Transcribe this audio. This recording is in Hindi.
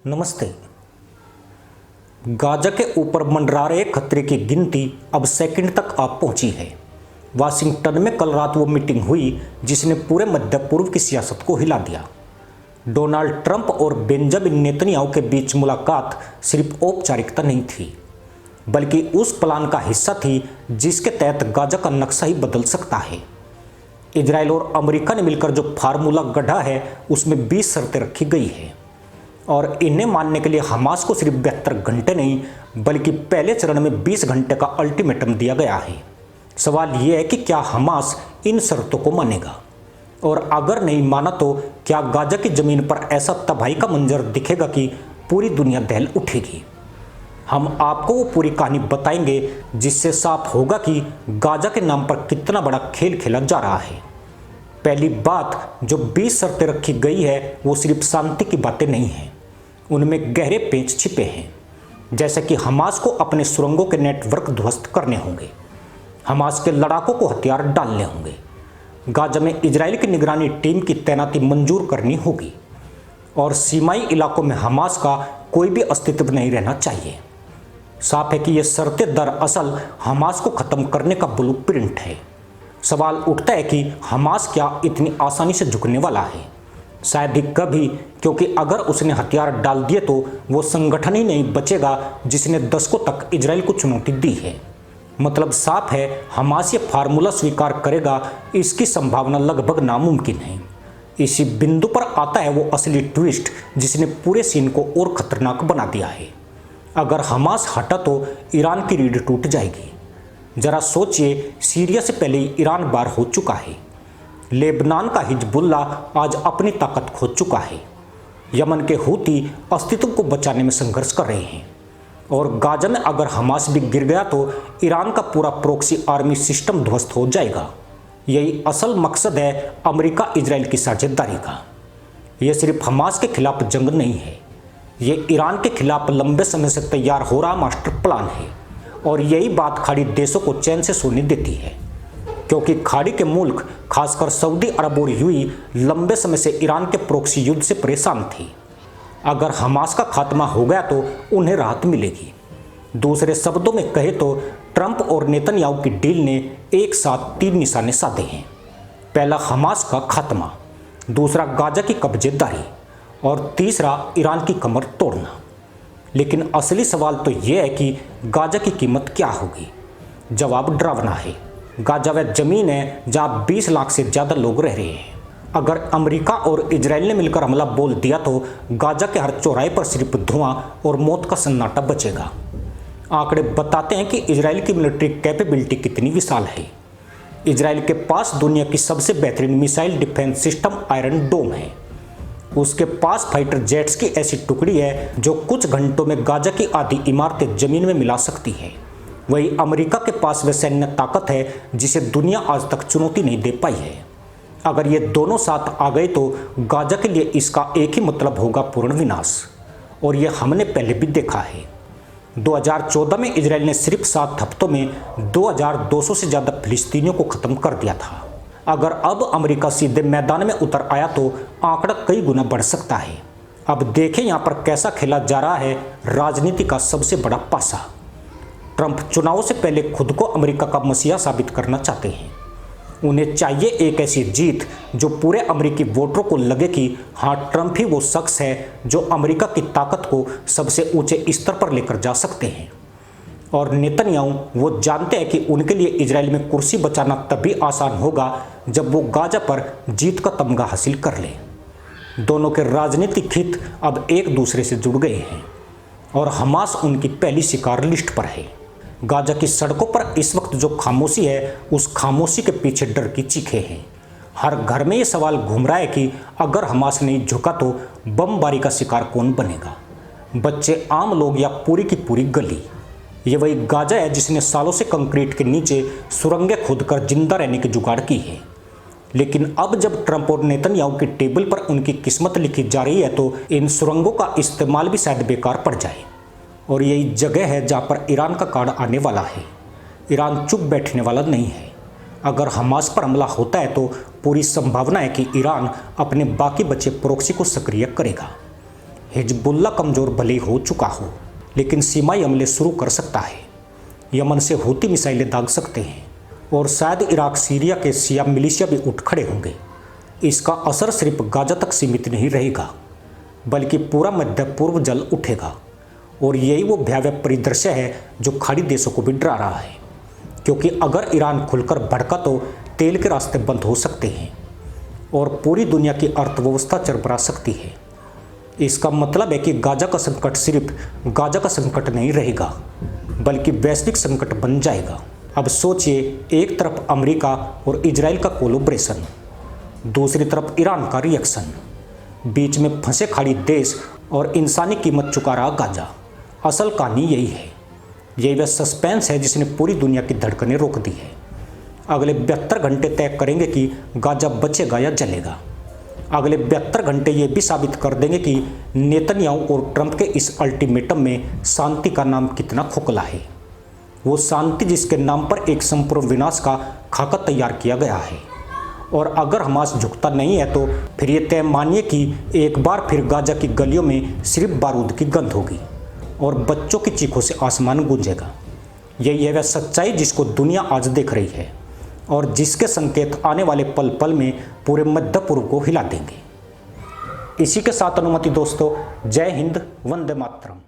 नमस्ते। गाजा के ऊपर मंडरा रहे खतरे की गिनती अब सेकंड तक आ पहुंची है। वाशिंगटन में कल रात वो मीटिंग हुई जिसने पूरे मध्य पूर्व की सियासत को हिला दिया। डोनाल्ड ट्रंप और बेंजामिन नेतन्याहू के बीच मुलाकात सिर्फ औपचारिकता नहीं थी, बल्कि उस प्लान का हिस्सा थी जिसके तहत गाजा का नक्शा ही बदल सकता है। इजराइल और अमेरिका ने मिलकर जो फार्मूला गढ़ा है उसमें 20 शर्तें रखी गई है और इन्हें मानने के लिए हमास को सिर्फ 72 घंटे नहीं बल्कि पहले चरण में 20 घंटे का अल्टीमेटम दिया गया है। सवाल यह है कि क्या हमास इन शर्तों को मानेगा, और अगर नहीं माना तो क्या गाजा की जमीन पर ऐसा तबाही का मंजर दिखेगा कि पूरी दुनिया दहल उठेगी। हम आपको वो पूरी कहानी बताएंगे जिससे साफ होगा कि गाजा के नाम पर कितना बड़ा खेल खेला जा रहा है। पहली बात, जो 20 शर्तें रखी गई है वो सिर्फ शांति की बातें नहीं हैं, उनमें गहरे पेच छिपे हैं। जैसे कि हमास को अपने सुरंगों के नेटवर्क ध्वस्त करने होंगे, हमास के लड़ाकों को हथियार डालने होंगे, गाजा में इजराइल की निगरानी टीम की तैनाती मंजूर करनी होगी और सीमाई इलाकों में हमास का कोई भी अस्तित्व नहीं रहना चाहिए। साफ है कि ये शर्तें दरअसल हमास को खत्म करने का ब्लूप्रिंट है। सवाल उठता है कि हमास क्या इतनी आसानी से झुकने वाला है? शायद ही कभी, क्योंकि अगर उसने हथियार डाल दिए तो वो संगठन ही नहीं बचेगा जिसने दशकों तक इजराइल को चुनौती दी है। मतलब साफ है, हमास ये फार्मूला स्वीकार करेगा, इसकी संभावना लगभग नामुमकिन है। इसी बिंदु पर आता है वो असली ट्विस्ट जिसने पूरे सीन को और खतरनाक बना दिया है। अगर हमास हटा तो ईरान की रीढ़ टूट जाएगी। जरा सोचिए, सीरिया से पहले ही ईरान बाहर हो चुका है, लेबनान का हिजबुल्ला आज अपनी ताकत खो चुका है, यमन के हूती अस्तित्व को बचाने में संघर्ष कर रहे हैं, और गाजा में अगर हमास भी गिर गया तो ईरान का पूरा प्रॉक्सी आर्मी सिस्टम ध्वस्त हो जाएगा। यही असल मकसद है अमेरिका इजराइल की साझेदारी का। यह सिर्फ हमास के खिलाफ जंग नहीं है, ये ईरान के खिलाफ लंबे समय से तैयार हो रहा मास्टर प्लान है। और यही बात खाड़ी देशों को चैन से सोने देती है, क्योंकि खाड़ी के मुल्क खासकर सऊदी अरब और यूएई लंबे समय से ईरान के प्रॉक्सी युद्ध से परेशान थी। अगर हमास का खात्मा हो गया तो उन्हें राहत मिलेगी। दूसरे शब्दों में कहे तो ट्रंप और नेतन्याहू की डील ने एक साथ 3 निशाने साधे हैं। पहला हमास का खात्मा, दूसरा गाजा की कब्जेदारी और तीसरा ईरान की कमर तोड़ना। लेकिन असली सवाल तो यह है कि गाजा की कीमत क्या होगी। जवाब डरावना है। गाजा वह जमीन है जहां 20 लाख से ज़्यादा लोग रह रहे हैं। अगर अमेरिका और इजराइल ने मिलकर हमला बोल दिया तो गाजा के हर चौराहे पर सिर्फ धुआं और मौत का सन्नाटा बचेगा। आंकड़े बताते हैं कि इजराइल की मिलिट्री कैपेबिलिटी कितनी विशाल है। इजराइल के पास दुनिया की सबसे बेहतरीन मिसाइल डिफेंस सिस्टम आयरन डोम है। उसके पास फाइटर जेट्स की ऐसी टुकड़ी है जो कुछ घंटों में गाजा की आधी इमारतें जमीन में मिला सकती है। वही अमेरिका के पास वह सैन्य ताकत है जिसे दुनिया आज तक चुनौती नहीं दे पाई है। अगर ये दोनों साथ आ गए तो गाजा के लिए इसका एक ही मतलब होगा, पूर्ण विनाश। और यह हमने पहले भी देखा है। 2014 में इजराइल ने सिर्फ 7 हफ्तों में 2200 से ज़्यादा फिलिस्तीनियों को ख़त्म कर दिया था। अगर अब अमेरिका सीधे मैदान में उतर आया तो आंकड़ा कई गुना बढ़ सकता है। अब देखें यहाँ पर कैसा खेला जा रहा है राजनीति का सबसे बड़ा पासा। ट्रंप चुनावों से पहले खुद को अमेरिका का मसीहा साबित करना चाहते हैं। उन्हें चाहिए एक ऐसी जीत जो पूरे अमेरिकी वोटरों को लगे कि हाँ, ट्रंप ही वो शख्स है जो अमेरिका की ताकत को सबसे ऊंचे स्तर पर लेकर जा सकते हैं। और नेतन्याहू वो जानते हैं कि उनके लिए इजराइल में कुर्सी बचाना तभी आसान होगा जब वो गाजा पर जीत का तमगा हासिल कर ले। दोनों के राजनीतिक हित अब एक दूसरे से जुड़ गए हैं और हमास उनकी पहली शिकार लिस्ट पर है। गाजा की सड़कों पर इस वक्त जो खामोशी है, उस खामोशी के पीछे डर की चीखें हैं। हर घर में ये सवाल घूम रहा है कि अगर हमास नहीं झुका तो बमबारी का शिकार कौन बनेगा, बच्चे, आम लोग या पूरी की पूरी गली। ये वही गाजा है जिसने सालों से कंक्रीट के नीचे सुरंगें खोदकर जिंदा रहने की जुगाड़ की है। लेकिन अब जब ट्रंप और नेतन्याहू की टेबल पर उनकी किस्मत लिखी जा रही है तो इन सुरंगों का इस्तेमाल भी शायद बेकार पड़ जाए। और यही जगह है जहाँ पर ईरान का कार्ड आने वाला है। ईरान चुप बैठने वाला नहीं है। अगर हमास पर हमला होता है तो पूरी संभावना है कि ईरान अपने बाकी बचे प्रॉक्सी को सक्रिय करेगा। हिजबुल्ला कमज़ोर भले ही हो चुका हो, लेकिन सीमाई हमले शुरू कर सकता है। यमन से हूती मिसाइलें दाग सकते हैं और शायद इराक सीरिया के शिया मिलिशिया भी उठ खड़े होंगे। इसका असर सिर्फ गाजा तक सीमित नहीं रहेगा, बल्कि पूरा मध्य पूर्व जल उठेगा। और यही वो भयावह परिदृश्य है जो खाड़ी देशों को भी डरा रहा है, क्योंकि अगर ईरान खुलकर भड़का तो तेल के रास्ते बंद हो सकते हैं और पूरी दुनिया की अर्थव्यवस्था चरमरा सकती है। इसका मतलब है कि गाजा का संकट सिर्फ गाजा का संकट नहीं रहेगा, बल्कि वैश्विक संकट बन जाएगा। अब सोचिए, एक तरफ अमेरिका और इजराइल का कोलैबोरेशन, दूसरी तरफ ईरान का रिएक्शन, बीच में फंसे खाड़ी देश और इंसानी कीमत चुका रहा गाजा। असल कहानी यही है। यही वह सस्पेंस है जिसने पूरी दुनिया की धड़कनें रोक दी है। अगले 72 घंटे तय करेंगे कि गाजा बचेगा या जलेगा। अगले 72 घंटे ये भी साबित कर देंगे कि नेतन्याहू और ट्रंप के इस अल्टीमेटम में शांति का नाम कितना खोखला है। वो शांति जिसके नाम पर एक संपूर्ण विनाश का खाका तैयार किया गया है। और अगर हमास झुकता नहीं है तो फिर ये तय मानिए कि एक बार फिर गाजा की गलियों में सिर्फ बारूद की गंध होगी और बच्चों की चीखों से आसमान गूंजेगा। यही है वह सच्चाई जिसको दुनिया आज देख रही है और जिसके संकेत आने वाले पल पल में पूरे मध्य पूर्व को हिला देंगे। इसी के साथ अनुमति दोस्तों, जय हिंद, वंदे मातरम।